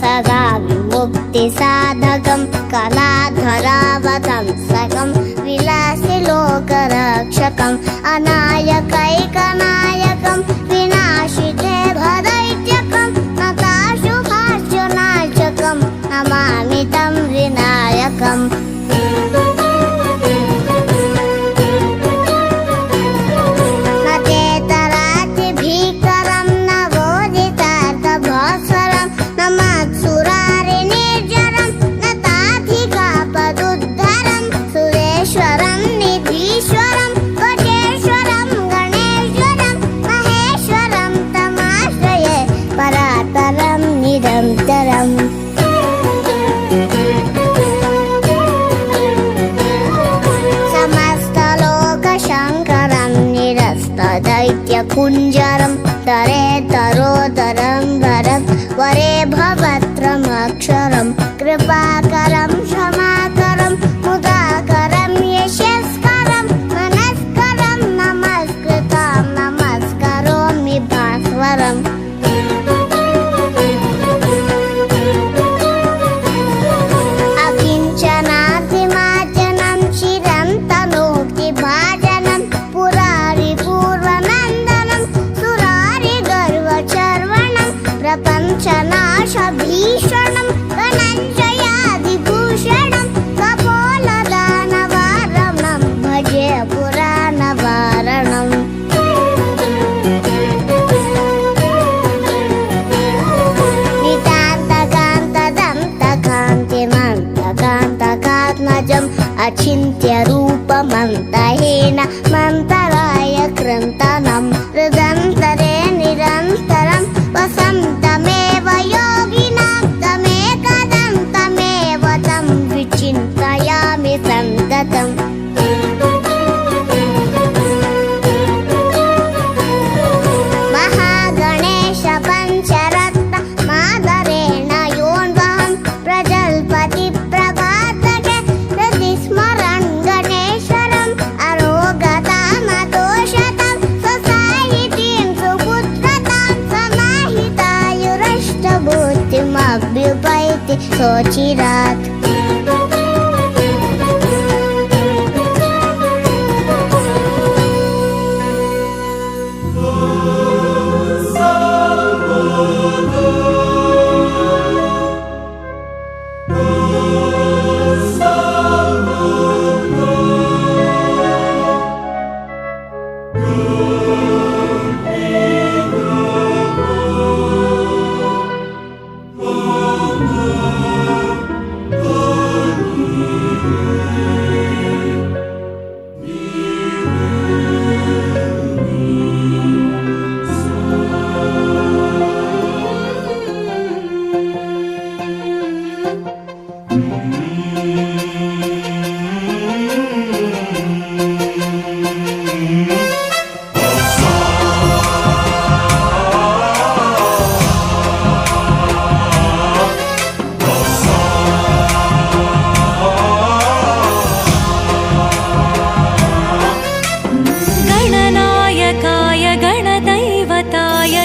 सदा विमुक्तिसाधकं कलाधरावतंसकं विलासिलोकरक्षकम् अनायकैकनायकं विनाशिते भदैत्यकं नताशुभाशुनाशकं नमामि तं विनायकम् दैत्यकुञ्जरं तरेतरोदरं वरं वरे भवत्रमक्षरं कृपाकरं क्षमाकरं मुदाकरं यशस्करं मनस्करं नमस्कृतं नमस्करोमि भास्वरम् अकिञ्चनातिमाचनं चिरं तनोक्तिभाजनं प्रपञ्चनाशभीषणं धनञ्जयादिभूषणं कपोलदानवारणं भजे पुराणवारणम् नितान्तकान्तदन्तकान्तिमन्तकान्तकात्मजम् अचिन्त्यरूपमन्तहीन मन्तराय कृन्तनं हृदन्तरे निरन्तरं वसन्तमेव योगिनां तमेकदन्तमेव तं विचिन्तयामि सन्ततम् महागणेश पञ्चरत्न मादरेण योऽन्वहं प्रजल्पति प्रभातके हृदि स्मरन् गणेश्वरम् अरोगतामदोषतं स्वसाहितीं सुपुत्रतां समाहितायुरष्टभूतिमभ्युपैति सोचिरात्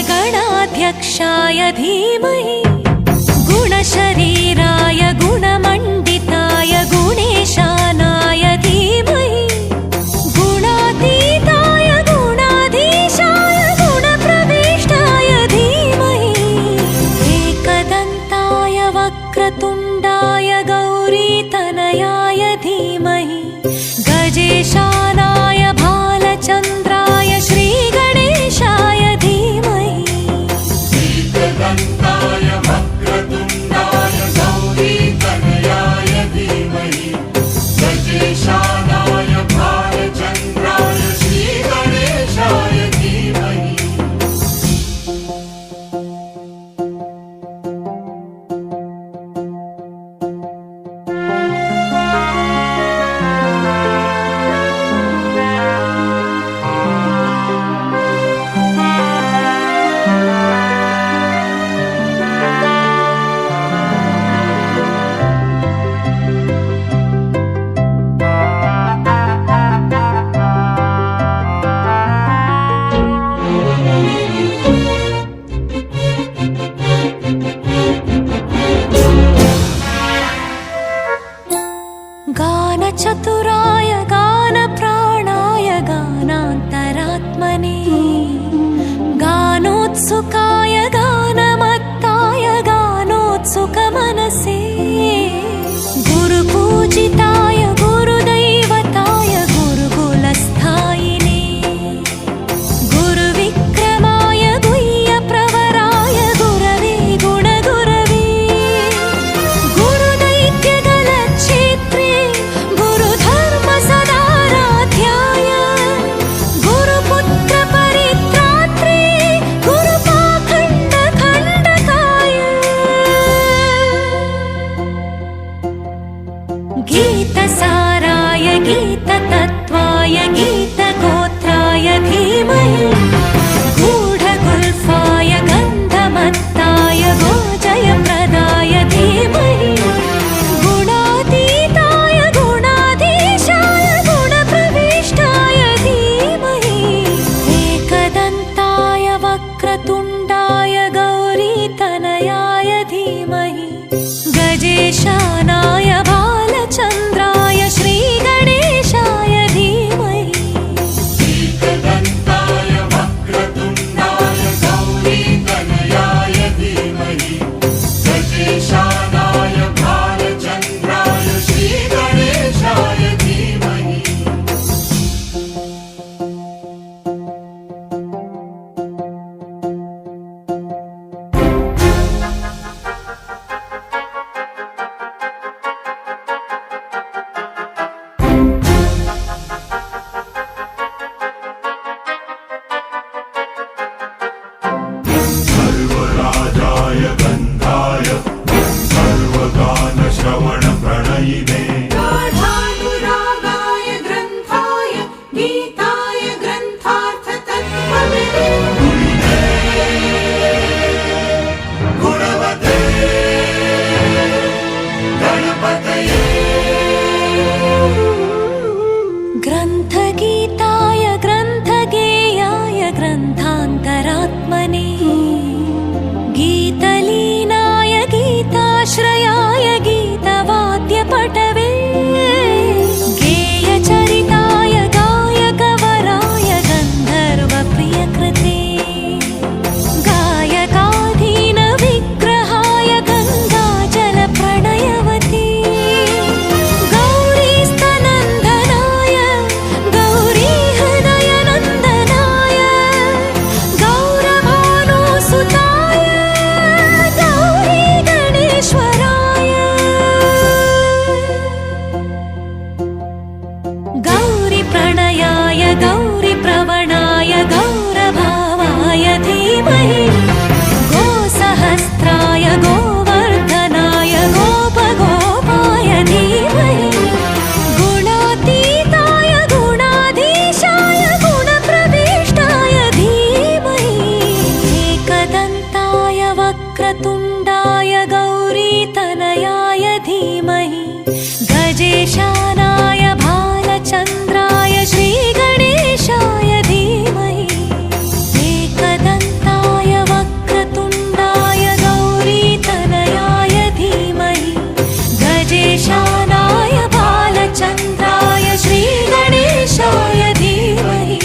गणाध्यक्षाय धीमहि गुणशरीराय गुणमण्डिताय गुणेशानाय धीमहि गुणातीताय गुणाधीशाय गुणप्रविष्टाय धीमहि एकदन्ताय वक्रतुण्डाय गौरीतनयाय धीमहि गजेशानाय भालचन्द्राय श्रीगणेशाय धीमहि एकदन्ताय वक्रतुण्डाय वक्रतुण्डाय गौरीतनयाय धीमहि गजेशानाय भालचन्द्राय श्रीगणेशाय धीमहि एकदन्ताय वक्रतुण्डाय गौरीतनयाय धीमहि गजेशानाय भालचन्द्राय श्रीगणेशाय धीमहि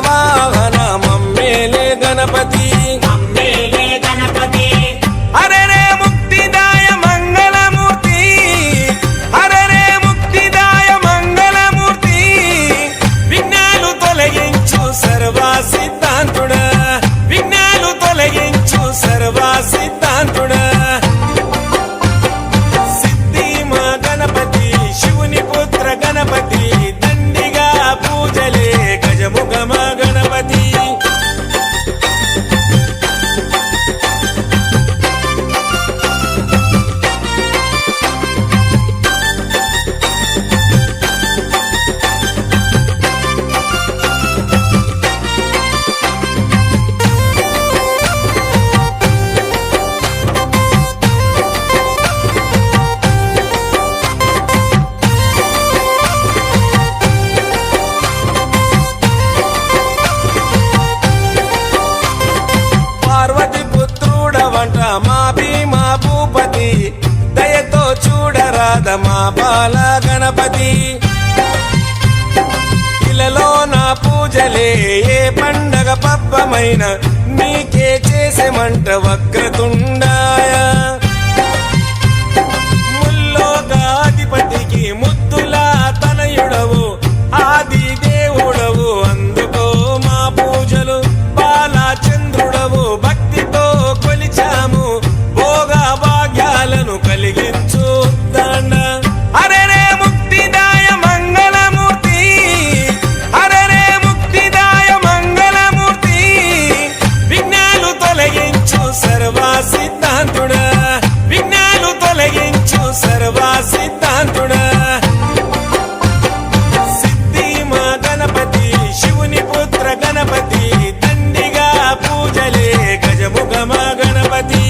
వాహన మమ్మేలే గణపతి హరే రే ముక్తిదాయ మంగళమూర్తి హరే రే ముక్తిదాయ మంగళమూర్తి విఘ్నాలు తొలగించు సర్వ సిద్ధాంతుడా విఘ్నాలు తొలగించు సర్వ సిద్ధాంతుడా సిద్ధి మా గణపతి శివుని పుత్ర గణపతి దండిగా పూజలే గజముఖమ గణపతి మా భీమా భూపతి దయతో చూడరాద మా బాల గణపతి ఇలలో నా పూజలే ఏ పండగ పబ్బమైన నీకే చేసేమంట వక్రతుండాయ ముల్లోకాధిపతికి ముద్దులా తనయుడవు ఆది దేవుడవు అందుకో మా పూజలు బాలచంద్రుడవు భక్తితో కొలిచాము భోగ భాగ్యాలను కలిగించు దండ హరే రే ముక్తిదాయ మంగళమూర్తి హరే రే ముక్తిదాయ మంగళమూర్తి విఘ్నాలు తొలగించు సర్వ సిద్ధాంతుడా విఘ్నాలు తొలగించు సర్వ సిద్ధాంతుడా సిద్ధి మా గణపతి శివుని పుత్ర గణపతి దండిగా పూజలే గజముఖమ గణపతి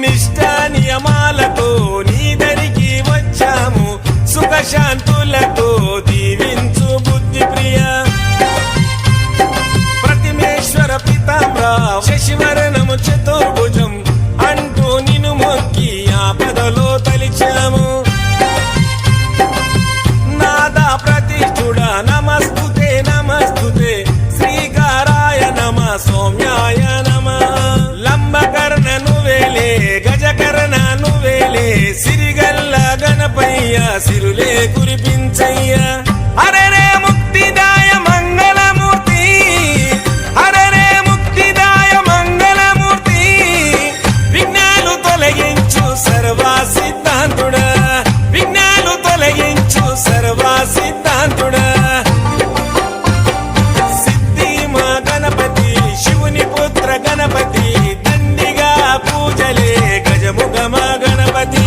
నిష్ఠా నియమాలతో నీ దరికి వచ్చాము సుఖశాంతులతో దీవించు బుద్ధి ప్రియ ప్రతిమేశ్వర పితామ్ర శశివరణము చతుర్భుజం అంటూ నిన్ను మొక్కి ఆపదలో తలిచాము. నాదా ప్రతిష్ఠుడ నమస్తుతే నమస్తుతే శ్రీకారాయ నమ సౌమ్యాయ నమ. లంబకర్ణ నువ్వేలే గజకర్ణ నువ్వేలే సిరిగల్ల గణపయ్య సిరులే కురిపించయ్య. అరెరే ముక్తిదాయ మంగళమూర్తి అరెరే ముక్తిదాయ మంగళమూర్తి విఘ్నాలు తొలగించు సర్వా సిద్ధాంతుడా విఘ్నాలు తొలగించు సర్వా సిద్ధాంతుడా. సిద్ధి మా గణపతి శివుని పుత్ర గణపతి దండిగా పూజలే గజముఖ మా గణపతి.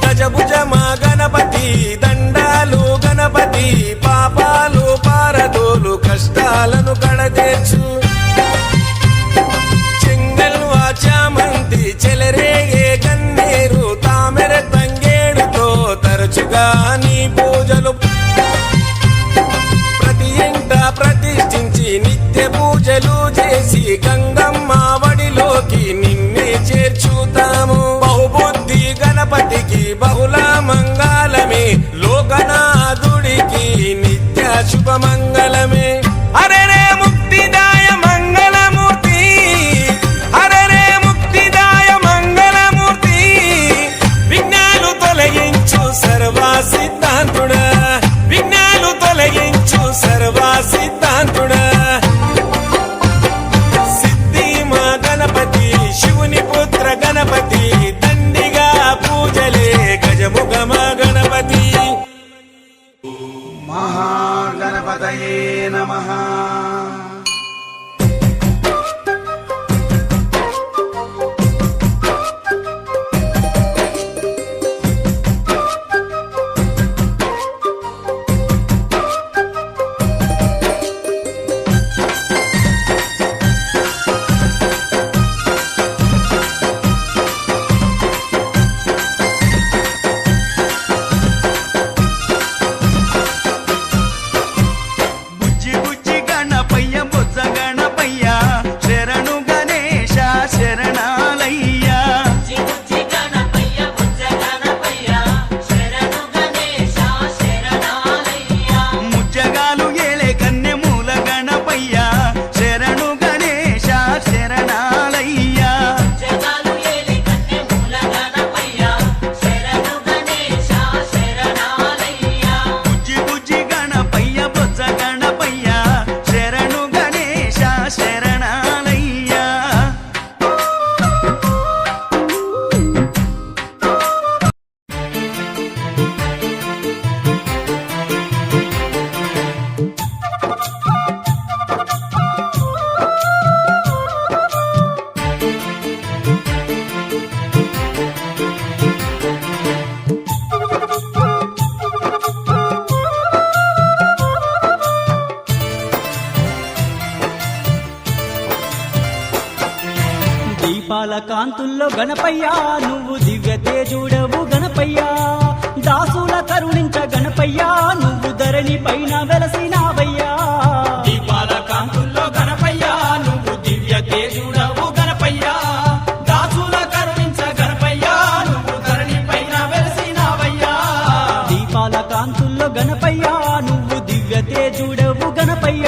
గజభుజ మా గణపతి దండాలు గణపతి పాపాలు పారదోలు కష్టాలను కడతీర్చు. చెంగల్వా చామంతి చెలరేగే గన్నేరు తామెర తంగేడుతో తరచుగా నీ పూజలు ప్రతి ఇంట ప్రతిష్ఠించి నిత్య పూజలు చేసి గంగమ్మ వడిలోకి నిన్నే చేర్చుతాము. బహుబుద్ధి గణపతికి బహుళ మంగళమే లోకనాథుడికి నిత్య శుభమంగళమే. అరెరే ముక్తిదాయ మంగళమూర్తి అరెరే ముక్తిదాయ మంగళమూర్తి విఘ్నాలు తొలగించు సర్వా సిద్ధాంతుడా విఘ్నాలు తొలగించు సర్వా సిద్ధాంతుడా. సిద్ధి మా గణపతి శివుని పుత్ర గణపతి దండిగా పూజలే గజముఖ మా గణపతి. మహాగణపతయే నమః. బుజ్జి బుజ్జి గణపయ్య బొజ్జ గణపయ్య శరణు గణేశ శరణాలయ్య. ముజ్జగాలు ఏలే కన్నె మూల గణపయ్య శరణు గణేశ శరణాలయ్య. బుజ్జి బుజ్జి గణపయ్య బొజ్జ గణపయ్య శరణు గణేశ శరణాలయ్య. దీపాల కాంతుల్లో గణపయ్య నువ్వు దివ్య తేజుడవు గణపయ్య. దాసుల కరుణించ గణపయ్య నువ్వు ధరణి పైన వెలసినావయ్యా. దీపాల కాంతుల్లో గణపయ్య నువ్వు దివ్య తేజుడవు గణపయ్య. దాసుల కరుణించ గణపయ్య నువ్వు ధరణి పైన వెలసినావయ్యా. దీపాల కాంతుల్లో గణపయ్య నువ్వు దివ్య తేజుడవు గణపయ్య.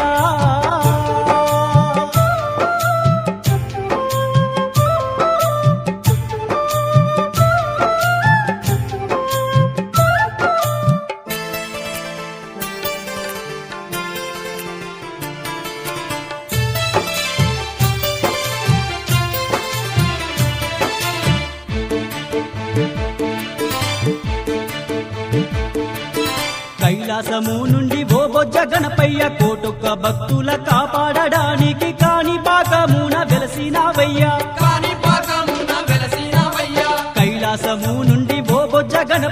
కైలాసము నుండి ఓ బొజ్జ గణపయ్య కోటొక్క భక్తుల కాపాడడానికి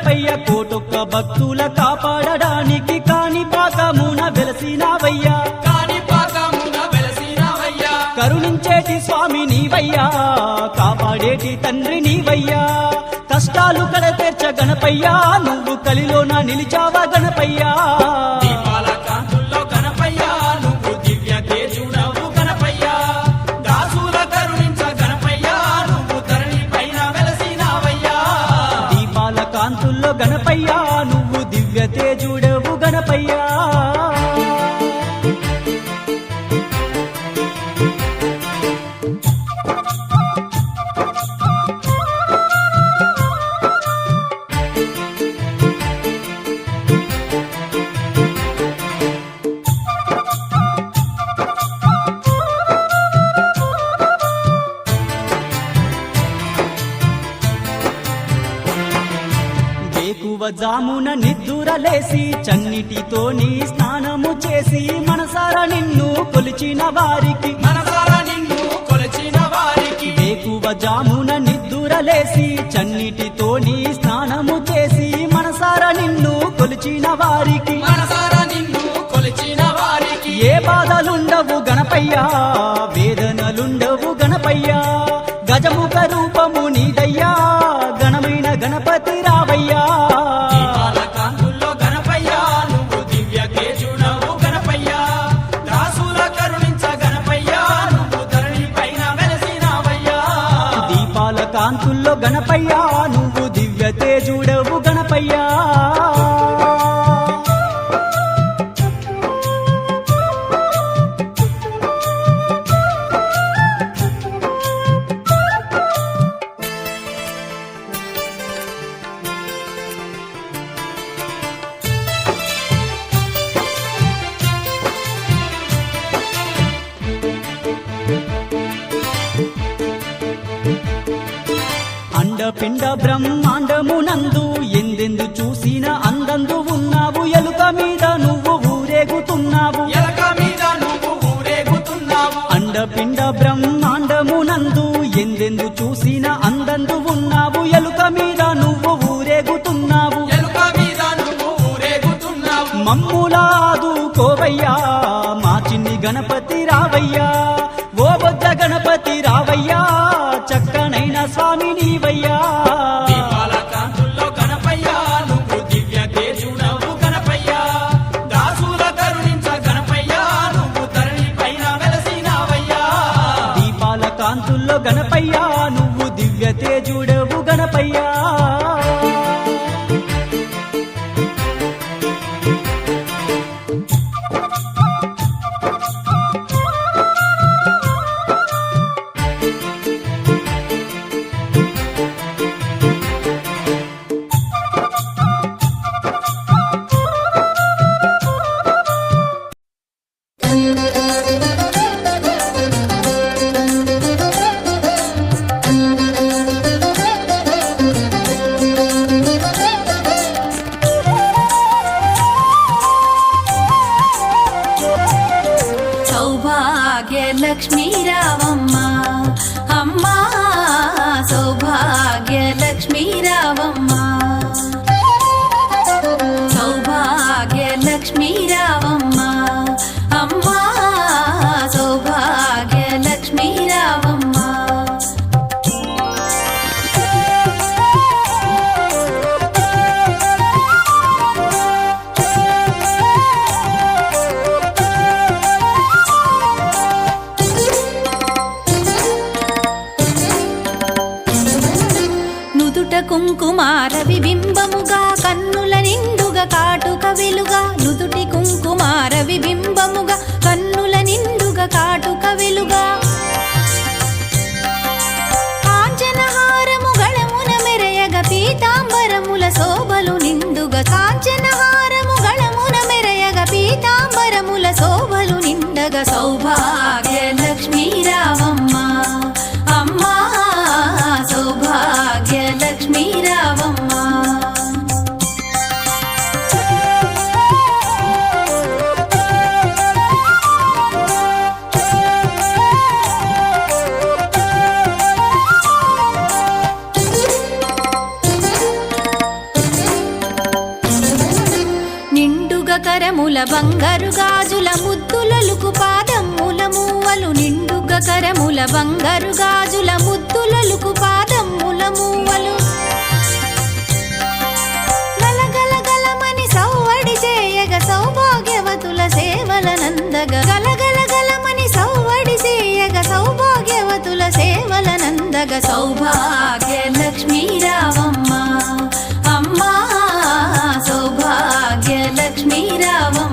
గణపయ్య కోటొక్క భక్తుల కాపాడడానికి కాణిపాకమున వెలసినావయ్యా కరుణించేటి స్వామి నీవయ్యా కాపాడేటి తండ్రి నీవయ్యా కష్టాలు కడతీర్చ గణపయ్యా నువ్వు కలిలోన నిలిచావా గణపయ్యా దీపాల కాంతుల్లో గణపయ్యా నువ్వు దివ్య తేజుడవు గణపయ్యా దాసుల కరుణించ గణపయ్యా నువ్వు ధరణి పైన వెలసినావయ్యా దీపాల కాంతుల్లో గణపయ్యా నువ్వు దివ్య తేజుడవు గణపయ్యా జామున నిద్దురలేసి చన్నిటితోని స్నానము చేసి మనసారా నిన్ను కొలిచిన వారికి వేకువ జామున నిద్దురలేసి చన్నిటితోని స్నానము చేసి మనసారా నిన్ను కొలిచిన వారికి ఏ బాధలుండవు గణపయ్యా వేదనలుండవు గణపయ్యా గజముఖ రూపము నీదయ్యా గణమైన గణపతి రావయ్యా కాంతుల్లో గణపయ్యా నువ్వు దివ్య తేజుడవు గణపయ్యా అండపిండ బ్రహ్మాండమునందు ఎందెందు చూసిన అందందు ఉన్నావు ఎలుక మీద నువ్వు ఊరేగుతున్నావు అండపిండ బ్రహ్మాండమునందు ఎందెందు చూసిన అందందు ఉన్నావు ఎలుక మీద నువ్వు ఊరేగుతున్నావు మమ్ములాదు కోవయ్యా మా చిన్ని గణపతి రావయ్యా ఓ బొజ్జ గణపతి రావయ్యా చక్కనైన స్వామి నీవయ్యా దీపాల కాంతుల్లో గణపయ్యా నువ్వు దివ్య తేజుడవు గణపయ్యా లక్ష్మీ రావమ్మ అమ్మా సౌభాగ్య లక్ష్మీ రావమ్మ సౌభాగ్య లక్ష్మీ రావమ్మ అమ్మా సౌభాగ్య లక్ష్మీ రావమ్మ కుంకుమార విబింబముగా కన్నుల నిండుగా కాటుక వెలుగా నుదుటి కుంకుమార విబింబముగా కన్నుల నిండుగా కాటుక వెలుగా కాంచనహారము గళమున మెరయగ పీతాంబరముల శోభలు నిండుగా కాంచనహారము గళమున మెరయగ పీతాంబరముల శోభలు నిండగా సౌభాగ్య లక్ష్మీ రావమ్మ అమ్మా సౌభాగ్య లక్ష్మీ రావమ్మ బంగారు గాజుల ముద్దులలుకు పాదమ్ముల మూవలు నిండుగా కరముల బంగారు గాజుల ముద్దులలుకు పాదమ్ముల మూవలు గలగలగలమని సౌవడి చేయగ సౌభాగ్యవతుల సేవలనందగ గలగలగలమని సౌవడి చేయగ సౌభాగ్యవతుల సేవలనందగ సౌభాగ్య లక్ష్మీ రావమ్మ అమ్మా సౌభాగ్య లక్ష్మీ రావమ్మ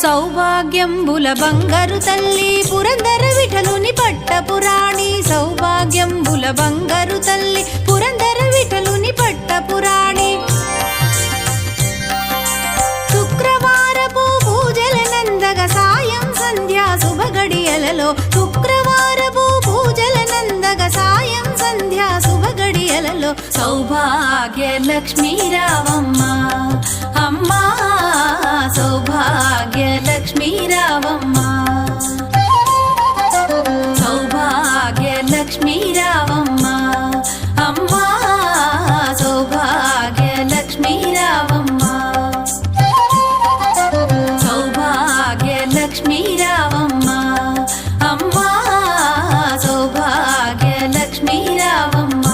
సౌభాగ్యంబుల బంగారు తల్లి పురందర విఠలుని పట్టపురాణి సౌభాగ్యంబుల బంగారు తల్లి పురందర విఠలుని పట్టపురాణి శుక్రవారపు పూజల నందగ సాయం సంధ్యా శుభగడియలలో శుక్రవారపు పూజల నందగ సాయం సంధ్యా శుభగడియలలో సౌభాగ్య లక్ష్మీ రావమ్మ అమ్మా సౌభాగ్య లక్ష్మీ రావమ్మ సౌభాగ్య లక్ష్మీ రావమ్మ అమ్మా సౌభాగ్య లక్ష్మీ రావమ్మ సౌభాగ్య లక్ష్మీ రావమ్మ అమ్మా సౌభాగ్య లక్ష్మీ రావమ్మ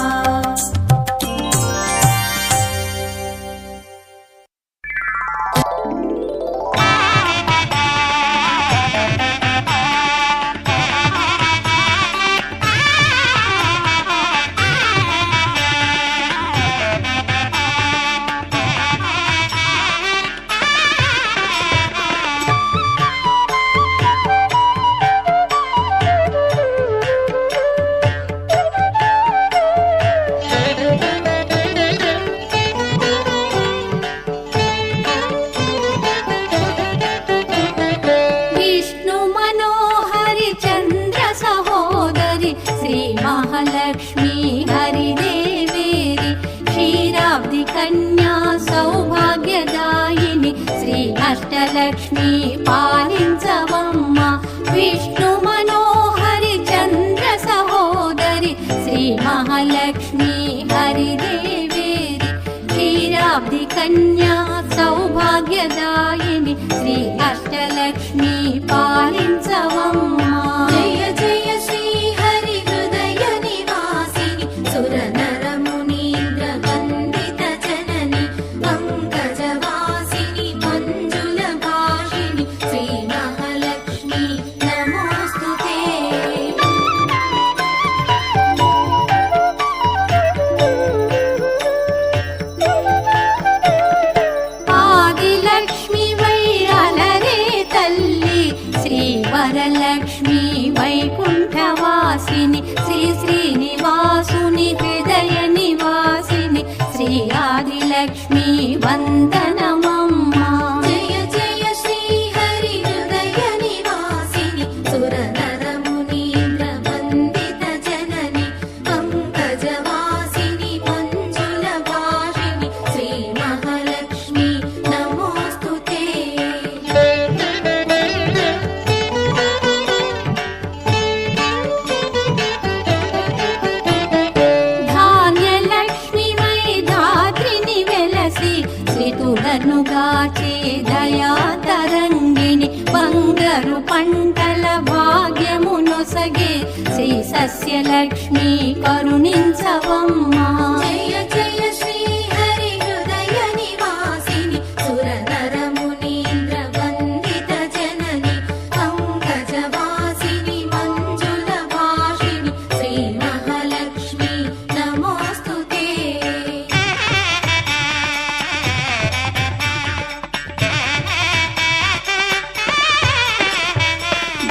महालक्ष्मी हरिदेवेरि क्षीराब्धि कन्या सौभाग्यदायिनि श्री अष्टलक्ष्मी पालिंचवम्म विष्णु मनोहरि चंद्र सहोदरि श्री महालक्ष्मी हरिदेवेरि क्षीराब्धि कन्या सौभाग्यदायिनि श्री अष्टलक्ष्मी पालिंचवम्म जय जय श्री हरि हृदय निवासिनि सुर नर मुनीन्द्र वन्दित जननि पंकजवासिनि मंजुल भाषिणि श्री महालक्ष्मी नमोस्तुते आदिलक्ष्मी वैरलरे तल्ली श्री वरलक्ष्मी वैकुण्ठवासिनि श्री श्रीनिवासुनि हृदय निवासिनि श्री आदिलक्ष्मी वन्दनमम्मा जय जय श्री हरि हृदय निवासिनि सुर नर मुनीन्द्र वन्दित जननि पंकजवासिनि मंजुल भाषिणि श्री महालक्ष्मी नमोस्तुते धान्यलक्ष्मी वैधात्रिनि वेलसि श्रीतुलनुगाचे दया तरंगिणि बंगरु पंटल भाग्यमुनొసగే श्री सस्यलक्ष्मी करुणिंचवम्मा जय जय श्री हरि हृदय निवासिनि सुर नर मुनीन्द्र वन्दित जननि पंकजवासिनि मंजुल भाषिणि श्री महालक्ष्मी नमोस्तुते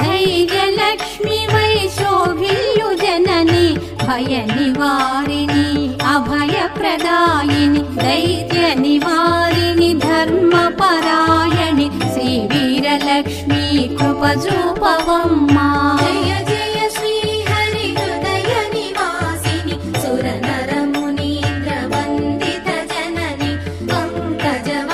धैर्यलक्ष्मी वै शोभिल्लु जननि भय निवारिणि अभय प्रदायिनि दैत्य निवारिणि धर्मपरायणि श्री वीरलक्ष्मी कृपजूपवम्मा जय जय श्री हरि हृदय निवासिनि सुर नर मुनीन्द्र वन्दित जननि पंकजवा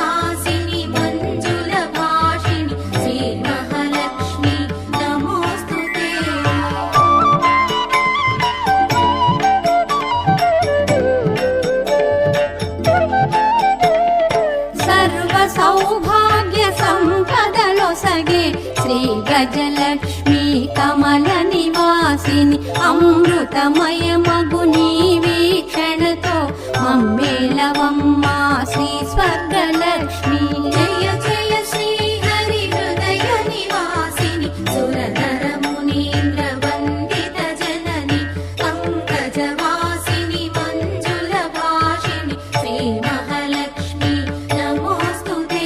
మొసగే శ్రీ గజలక్ష్మి కమల నివాసిని అమృతమయ మగు నీ వీక్షణతో మమ్మేలవమ్మా శ్రీ స్వర్గలక్ష్మి జయ జయ శ్రీ హరి హృదయ నివాసిని సురనర మునీంద్ర వందిత జనని పంకజవాసిని మంజుల భాషిణి శ్రీ మహాలక్ష్మి నమోస్తుతే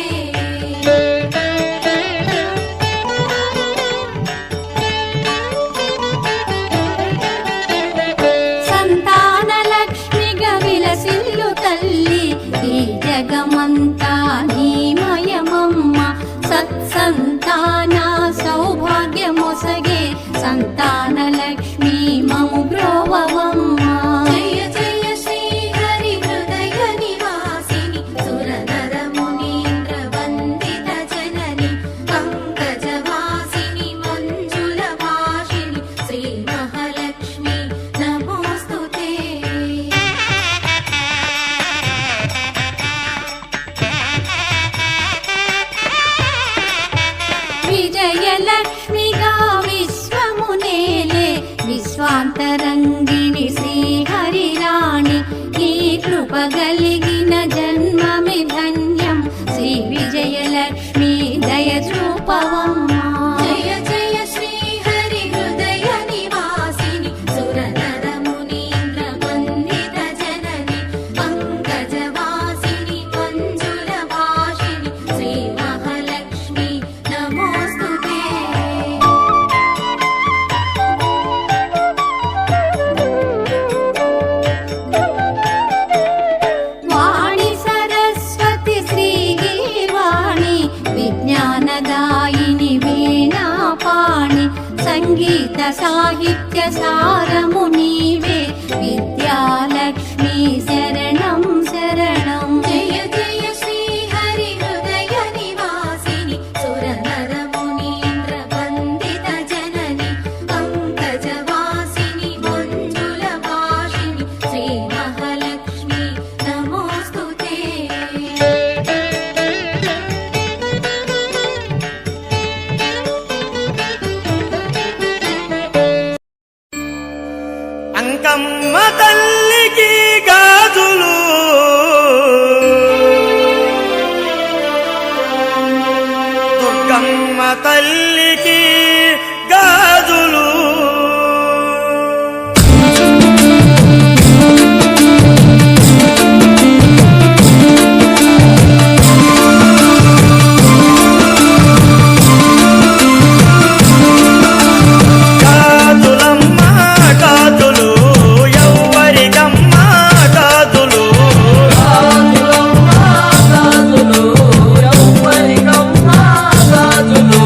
సంతానలక్ష్మిగా విలసిల్లు తల్లి ఈ జగమంతా నీమయమమ్మ సత్సంతాన సౌభాగ్యమొసగే సంతానలక్ష్మి మము బ్రోవమ్మ జయ జయ శ్రీ హరి హృదయ నివాసిని సురనర మునీంద్ర వందిత జనని పంకజవాసిని మంజుల భాషిణి శ్రీ మహాలక్ష్మి నమోస్తుతే విజయలక్ష్మిగా విశ్వమునేలే విశ్వాంతరంగిణి శ్రీహరిరాణి నీ కృప కలిగిన జన్మమి ధన్యం శ్రీ విజయలక్ష్మి దయ చూపవమ్మా జయ జయ శ్రీ హరి హృదయ నివాసిని సురనర మునీంద్ర వందిత జనని పంకజవాసిని మంజుల భాషిణి శ్రీ మహాలక్ష్మి నమోస్తుతే వాణి సరస్వతి శ్రీగీర్వాణి విజ్ఞానదాయిని వీణాపాణి సంగీత సాహిత్య సారము నీవే విద్యాలక్ష్మి శరణం శరణం జయ జయ శ్రీ హరి హృదయ నివాసిని సురనర మునీంద్ర వందిత జనని పంకజవాసిని మంజుల భాషిణి శ్రీ మహాలక్ష్మి నమోస్తుతే అంకమ్మ తల్లికి గాజులు దుర్గమ్మ తల్లికి గాజులు గాజులమ్మ గాజులు ఎవ్వరికమ్మ గాజులు గాజులమ్మ గాజులు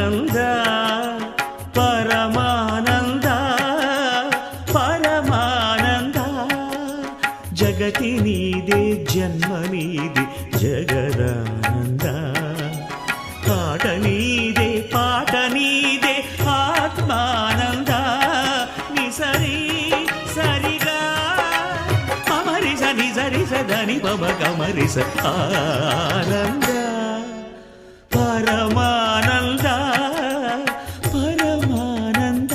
ఆనంద పరమానంద పరమానంద జగతి నీదే జన్మ నీది జగదానంద ఆట నీదే పాట నీదే ఆత్మానంద నిసరి సరిగా అమరిస నిసరిస దని పమ కమరిస ఆనంద పరమానంద పరమానంద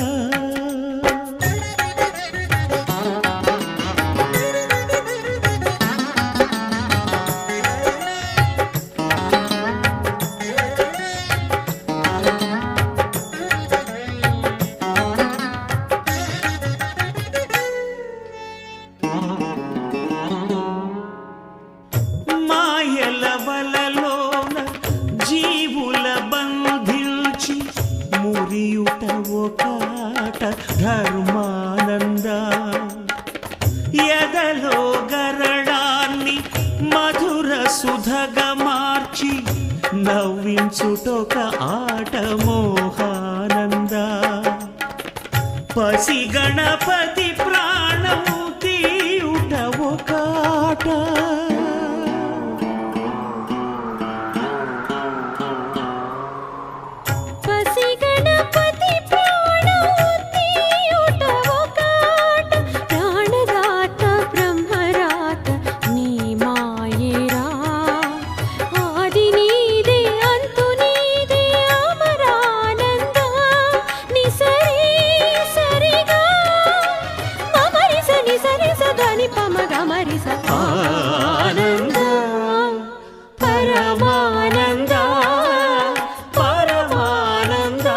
మాయల వలలోన జీవుల బంధించి మురియుట ఒకాట ధర్మానంద ఎదలో గరడాన్ని మధుర సుధగా మార్చి నవ్వించుటొక ఆట మోహానంద పసి గణపతి ప్రాణము తీయుట ఒకాట పసి గణపతి ప్రాణము తీయుట ఒకాట ప్రాణదాత బ్రహ్మరాత నీ మాయేరా ఆది నీదే అంతు నీదే అమరానంద నిసరి సరిగా మమరిస నిసరిస ధని పమ గమరిస ఆనంద పరమానంద పరమానంద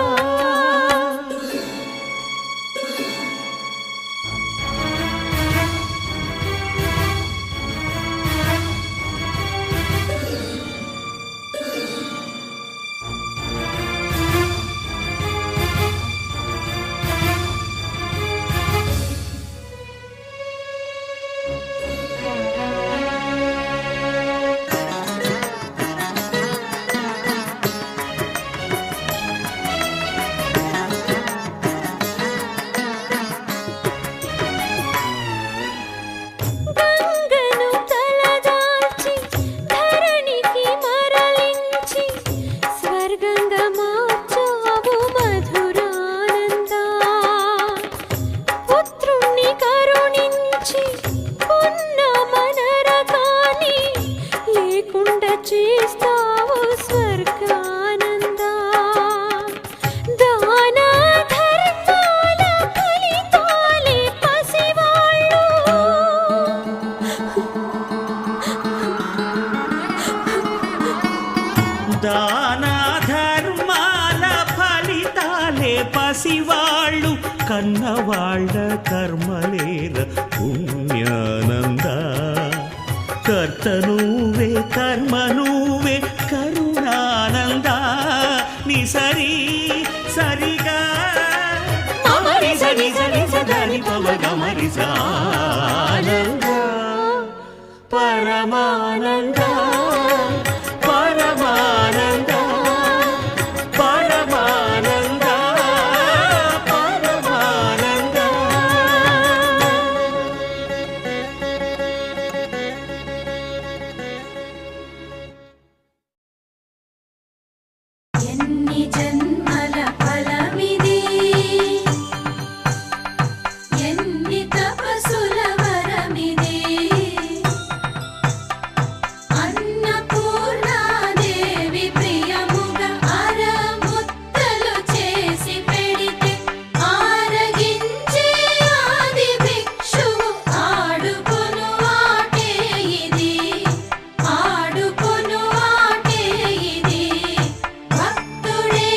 గంగను తలదాల్చి ధరణికి మరలించి స్వర్గంగా మార్చావు మధురానంద పుత్రుణ్ణి కరుణించి ఉన్న మనరకాన్ని లేకుండా చేస్తావు స్వర్గానంద దాన ధర్మాల ఫలితాలే పసివాళ్ళు దాన ధర్మాల ఫలితాలే పసివాళ్ళు కన్నవాళ్ళ కర్మలేల పుణ్యానంద కర్త నువ్వే కర్మ నువ్వే కరుణానంద నిసరి సరిగా అమరిస నిసరిస ధని పమ గమరిస ఆనంద పరమానంద పరమానంద పరమానంద పరమానంద ఎన్ని జన్మల ఫలమిది ఎన్ని తపస్సుల వరమిది అన్నపూర్ణాదేవి ప్రియముగా అరముత్తలు చేసి పెడితే ఆరగించే ఆది భిక్షువు ఆడుకొను ఆటే ఇది ఆడుకొను ఆటే ఇది భక్తుడే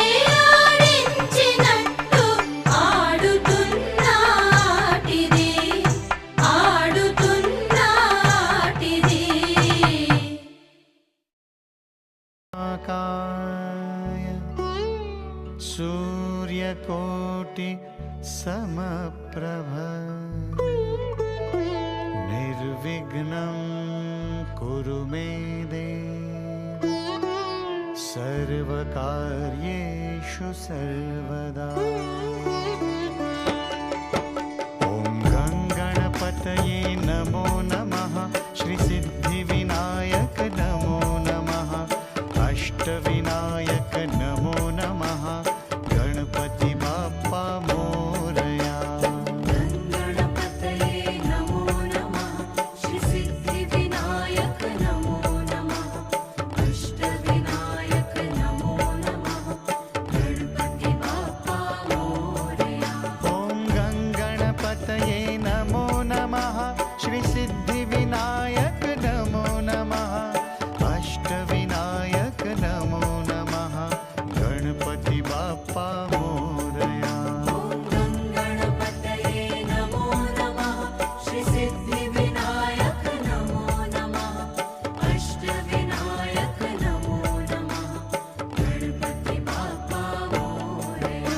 ఆడించినట్టు ఆడుతున్నాటిది ఆడుతున్నాటిది आकाय सूर्यकोटि समप्रभ निर्विघ्नं कुरु मे देव सर्वकार्येषु सर्वदा ॐ गङ्गणपतये नमो नमः श्रीसिद्धिविनायक नमो नमः अष्टविनायक नमो नमः गणपति बाप्पा मोरया गणपतये नमो नमः श्री सिद्धिविनायक नमो नमः अष्टविनायक नमो नमः गणपति बाप्पा मोरया ॐ गङ्गणपतये नमो नमः श्रीसिद्धिविनायक नमो नमः अष्टविनायक नमो नमः गणपति बाप्पा मोरया गणपतये नमो नमः श्री सिद्धिविनायक नमो नमः अष्टविनायक नमो नमः गणपति बाप्पा मोरया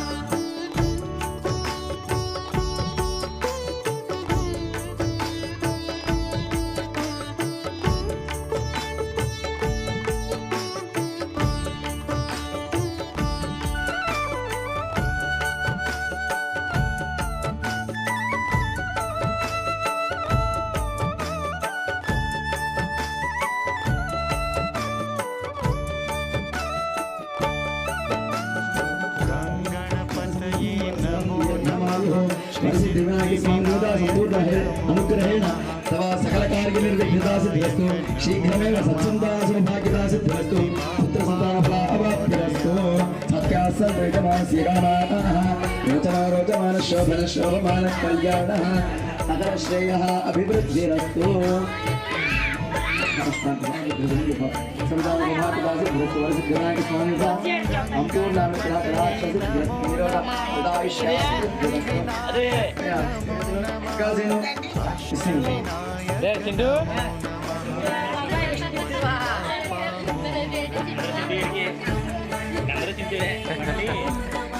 गङ्गणपतये नमो नमः अनुग्रहेण तव सकल कार्य निर्विघ्नता सिद्धिरस्तु शीघ्रमेव सत्सन्ता सौभाग्यता सिद्धिरस्तु पुत्र संतान फलाप्तिरस्तु सत्यासर्वैतमास्यकामाः रोचमान शोभन शोभमान कल्याणः सकल श्रेयः अभिवृद्धिरस्तु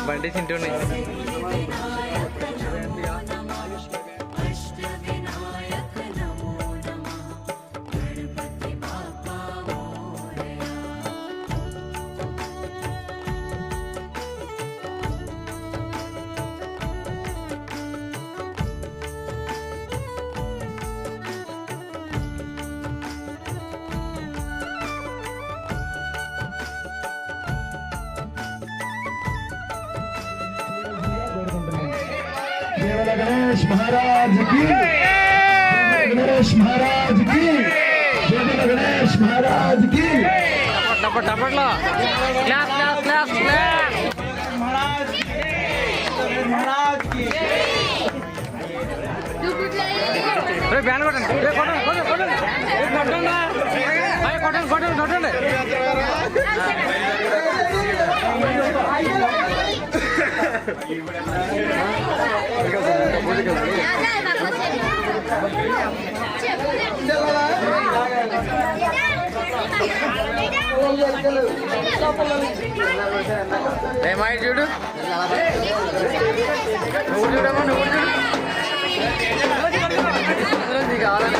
బండి చింటూ अष्टविनायक नमो नमः गणपति बाप्पा मोरया केवल गणेश महाराज की गणेश महाराज की केवल गणेश महाराज की టపట్లో క్లాస్ క్లాస్ క్లాస్ క్లాస్ महाराज की రే బ్యాన్ కొట్టండి రే కొట్టండి కొట్టండి కొట్టండి రే కొట్టండి అయ్య కొట్టండి కొట్టండి కొట్టండి ఏమాయి చూడు నువ్వు చూడమ్మా నువ్వు చూడు నీకు కావాలని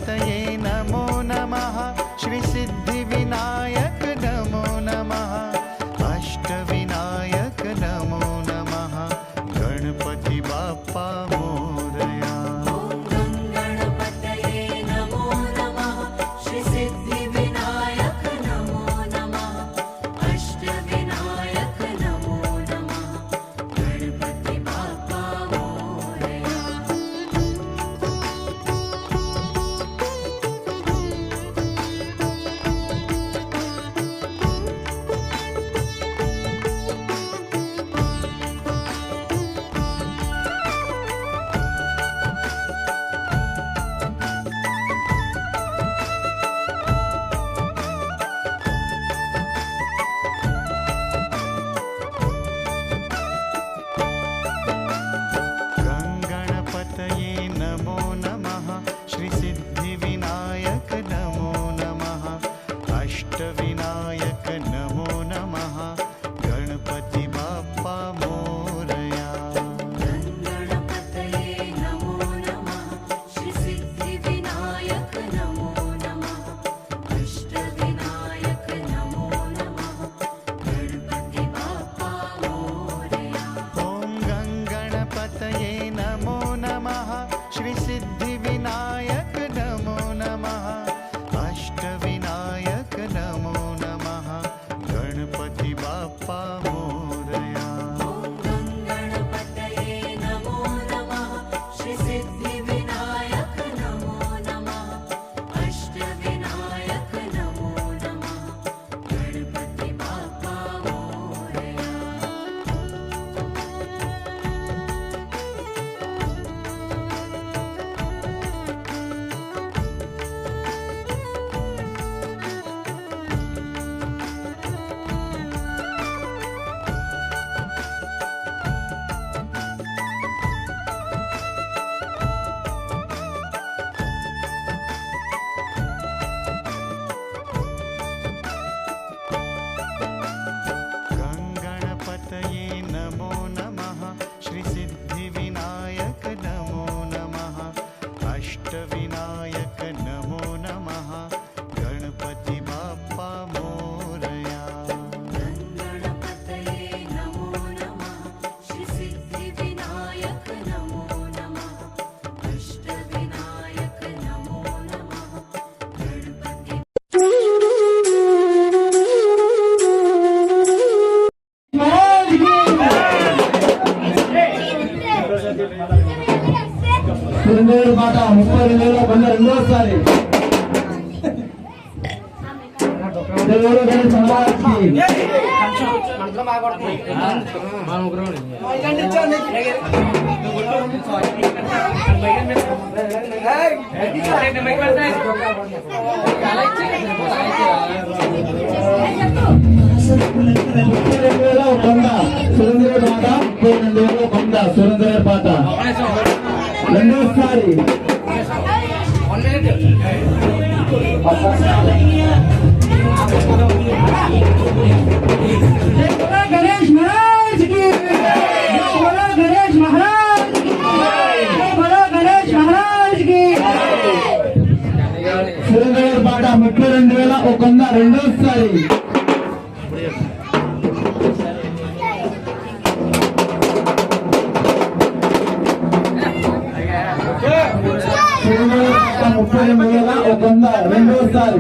गङ्गणपतये नमो नमः श्री सिद्धिविनायक नमो नमः अष्टविनायक नमो नमः गणपति बाप्पा मोरया गणपतये नमो नमः श्री सिद्धिविनायक नमो नमः अष्टविनायक नमो नमः गणपति बाप्पा मोरया गङ्गणपतये नमो नमः श्री सिद्धिविनायक नमो नमः अष्टविनायक नमो नमः गणपति बाप्पा मोरया गणपतये नमो नमः श्री सिद्धिविनायक नमो नमः अष्टविनायक नमो नमः गणपति बाप्पा मोरया ॐ गङ्गणपतये नमो नमः श्री सिद्धिविनायक नमो नमः अष्टविनायक नमो नमः गणपति बाप्पा मोरया गणपतये नमो नमः श्री सिद्धिविनायक नमो नमः अष्टविनायक नमो नमः गणपति बाप्पा मोरया गङ्गणपतये नमो नमः श्री सिद्धिविनायक नमो नमः अष्टविनायक नमो नमः गणपति बाप्पा मोरया गणपतये नमो नमः श्री सिद्धिविनायक नमो नमः अष्टविनायक नमो नमः गणपति సురేంద్ర పాట 32,000 కొండ రెండోసారి దేవుడు గణేష్ మహారాజ్కి కొండ సురేంద్ర పాట 32,000 కొండ సురేంద్ర పాట రెండోసారి गणेश महाराज की बोलो गणेश महाराज की बोलो गणेश महाराज की సురేంద్ర పాట 32,000 కొండ రెండోసారి సురేంద్ర పాట 32,000 కొండ రెండోసారి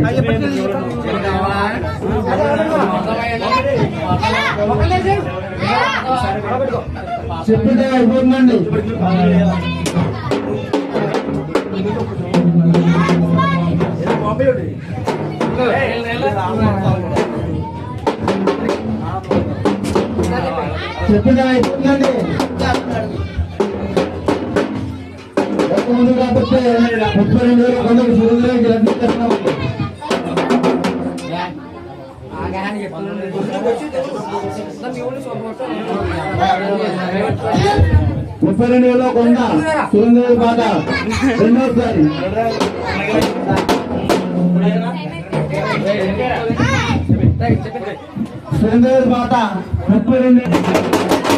చెప్తే అయిపోతుందండి చెప్పిన అయిపోతుందండి ముందు కాబట్టి 32,000 కొందరు సురేంద్రకి రద్దు చేస్తున్నామండి 32,000 కొండ సురేంద్ర పాట రెండోసారి సురేంద్ర పాట 32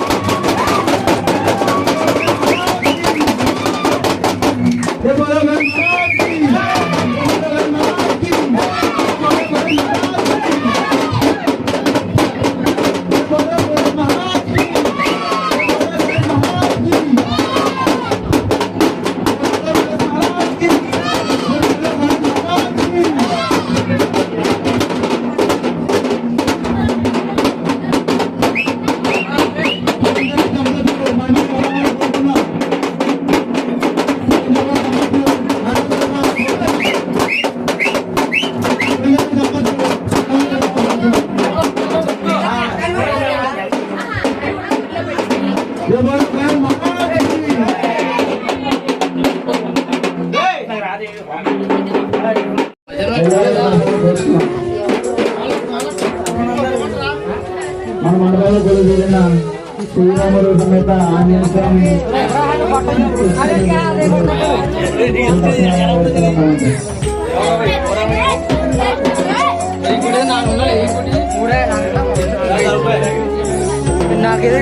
बोलो మన మండలంలో కొలు తీరిన శ్రీరాముడు సమేత ఆంజనేయ స్వామి నాకేదో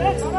Hey!